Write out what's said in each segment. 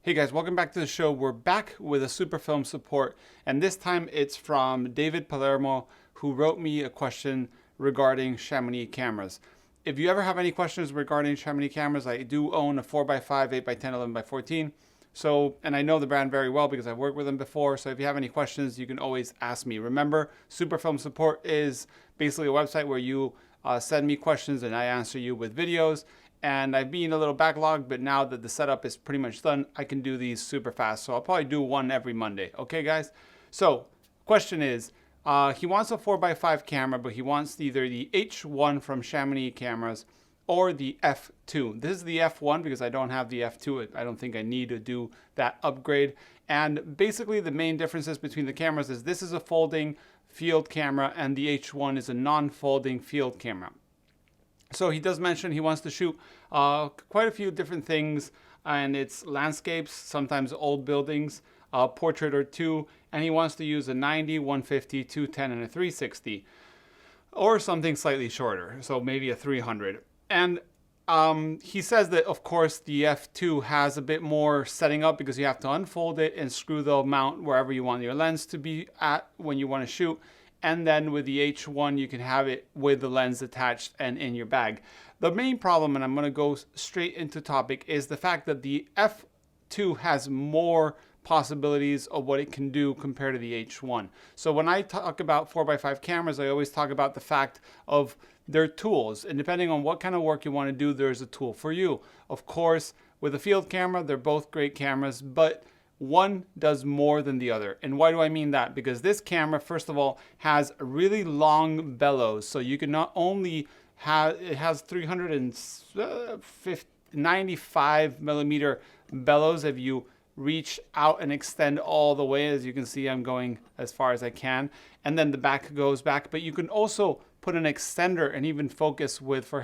Hey guys, welcome back to the show. We're back with a super film support, and this time it's from David Palermo, who wrote me a question regarding Chamonix cameras. If you ever have any questions regarding Chamonix cameras, I do own a 4x5, 8x10, 11x14. So, and I know the brand very well because I've worked with them before. So if you have any questions, you can always ask me. Remember, Super Film Support is basically a website where you send me questions and I answer you with videos. And I've been a little backlogged, but now that the setup is pretty much done, I can do these super fast. So I'll probably do one every Monday. Okay, guys? So, question is, he wants a 4x5 camera, but he wants either the H1 from Chamonix cameras or the F2. This is the F1 because I don't have the F2. I don't think I need to do that upgrade. And basically the main differences between the cameras is this is a folding field camera and the H1 is a non-folding field camera. So he does mention he wants to shoot quite a few different things, and it's landscapes, sometimes old buildings, a portrait or two, and he wants to use a 90, 150, 210, and a 360, or something slightly shorter, so maybe a 300. And he says that, of course, the F2 has a bit more setting up because you have to unfold it and screw the mount wherever you want your lens to be at when you want to shoot. And then with the H1, you can have it with the lens attached and in your bag. The main problem, and I'm going to go straight into topic, is the fact that the F2 has more possibilities of what it can do compared to the H1. So when I talk about 4x5 cameras, I always talk about the fact of their tools. And depending on what kind of work you want to do, there's a tool for you. Of course, with a field camera, they're both great cameras, but one does more than the other. And why do I mean that? Because this camera, first of all, has really long bellows. So you can not only have, it has 395 millimeter bellows if you reach out and extend all the way. As you can see, I'm going as far as I can. And then the back goes back. But you can also put an extender and even focus with, for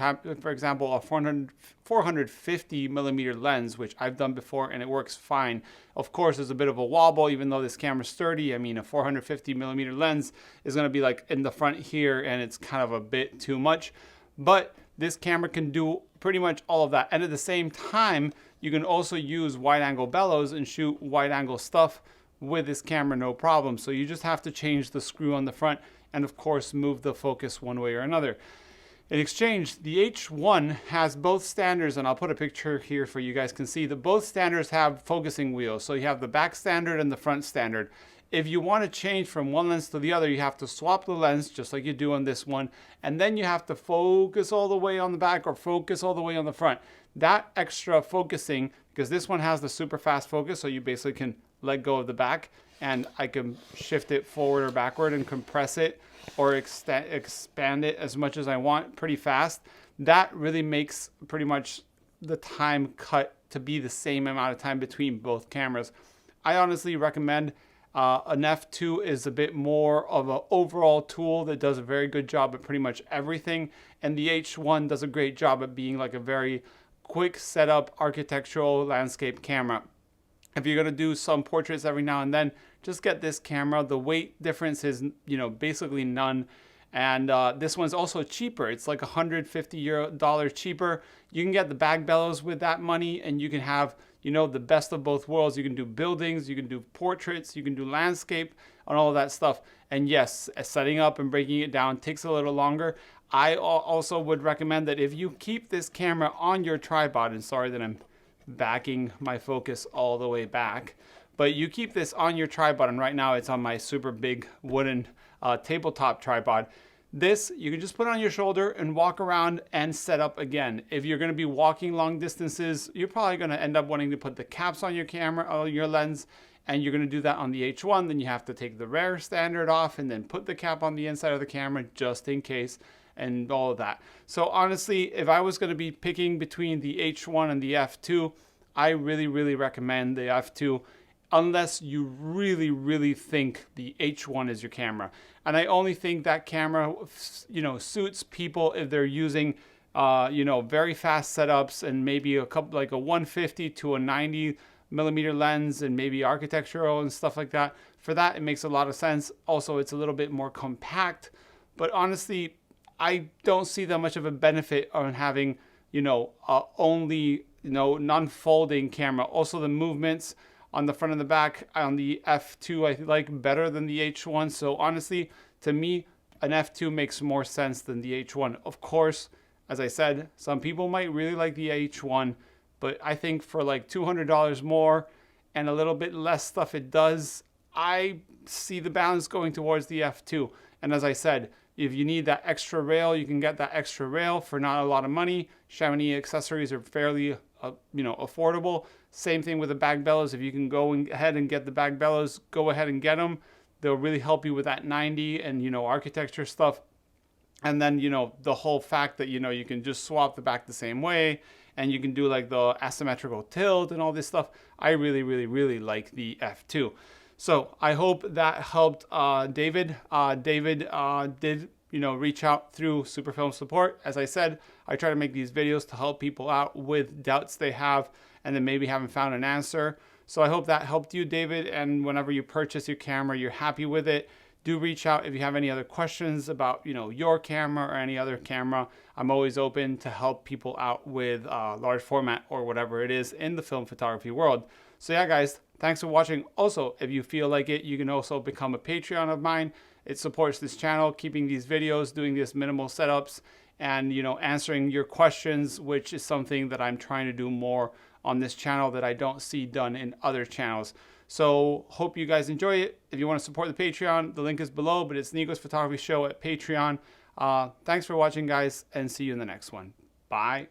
example, a 450 millimeter lens, which I've done before and it works fine. Of course, there's a bit of a wobble, even though this camera's sturdy. I mean, a 450 millimeter lens is going to be like in the front here, and it's kind of a bit too much. But this camera can do pretty much all of that. And at the same time, you can also use wide angle bellows and shoot wide angle stuff with this camera, no problem. So you just have to change the screw on the front and of course move the focus one way or another. In exchange, the H1 has both standards, and I'll put a picture here for you guys can see that both standards have focusing wheels. So you have the back standard and the front standard. If you want to change from one lens to the other, you have to swap the lens just like you do on this one, and then you have to focus all the way on the back or focus all the way on the front. That extra focusing, because this one has the super fast focus, so you basically can let go of the back and I can shift it forward or backward and compress it or expand it as much as I want pretty fast. That really makes pretty much the time cut to be the same amount of time between both cameras. I honestly recommend an F2 is a bit more of an overall tool that does a very good job at pretty much everything, and the H1 does a great job at being like a very quick setup architectural landscape camera. If you're going to do some portraits every now and then, just get this camera. The weight difference is, basically none. And this one's also cheaper. It's like $150 cheaper. You can get the bag bellows with that money, and you can have, the best of both worlds. You can do buildings, you can do portraits, you can do landscape, and all of that stuff. And yes, setting up and breaking it down takes a little longer. I also would recommend that if you keep this camera on your tripod, and sorry that I'm backing my focus all the way back, but you keep this on your tripod, and right now it's on my super big wooden tabletop tripod. This you can just put on your shoulder and walk around and set up again. If you're going to be walking long distances, you're probably going to end up wanting to put the caps on your camera or your lens, and you're going to do that on the H1. Then you have to take the rare standard off and then put the cap on the inside of the camera just in case, and all of that. So honestly, if I was going to be picking between the H1 and the F2, I really recommend the F2, unless you really think the H1 is your camera. And I only think that camera, suits people if they're using, very fast setups and maybe a couple, like a 150 to a 90 millimeter lens and maybe architectural and stuff like that. For that, it makes a lot of sense. Also, it's a little bit more compact, but honestly, I don't see that much of a benefit on having, only non-folding camera. Also the movements on the front and the back on the F2 I like better than the H1. So honestly, to me, an F2 makes more sense than the H1. Of course, as I said, some people might really like the H1, but I think for like $200 more and a little bit less stuff it does, I see the balance going towards the F2. And as I said, if you need that extra rail, you can get that extra rail for not a lot of money. Chamonix accessories are fairly, affordable. Same thing with the back bellows. If you can go ahead and get the back bellows, go ahead and get them. They'll really help you with that 90 and, architecture stuff. And then, the whole fact that, you can just swap the back the same way and you can do like the asymmetrical tilt and all this stuff. I really, really, really like the F2. So I hope that helped David. David did, reach out through Superfilm support. As I said, I try to make these videos to help people out with doubts they have and then maybe haven't found an answer. So I hope that helped you, David. And whenever you purchase your camera, you're happy with it, do reach out if you have any other questions about, your camera or any other camera. I'm always open to help people out with large format or whatever it is in the film photography world. So yeah, guys, thanks for watching. Also, if you feel like it, you can also become a Patreon of mine. It supports this channel, keeping these videos, doing these minimal setups, and answering your questions, which is something that I'm trying to do more on this channel that I don't see done in other channels. So hope you guys enjoy it. If you want to support the Patreon, the link is below, but it's Nicosphotographyshow at Patreon. Thanks for watching, guys, and see you in the next one. Bye.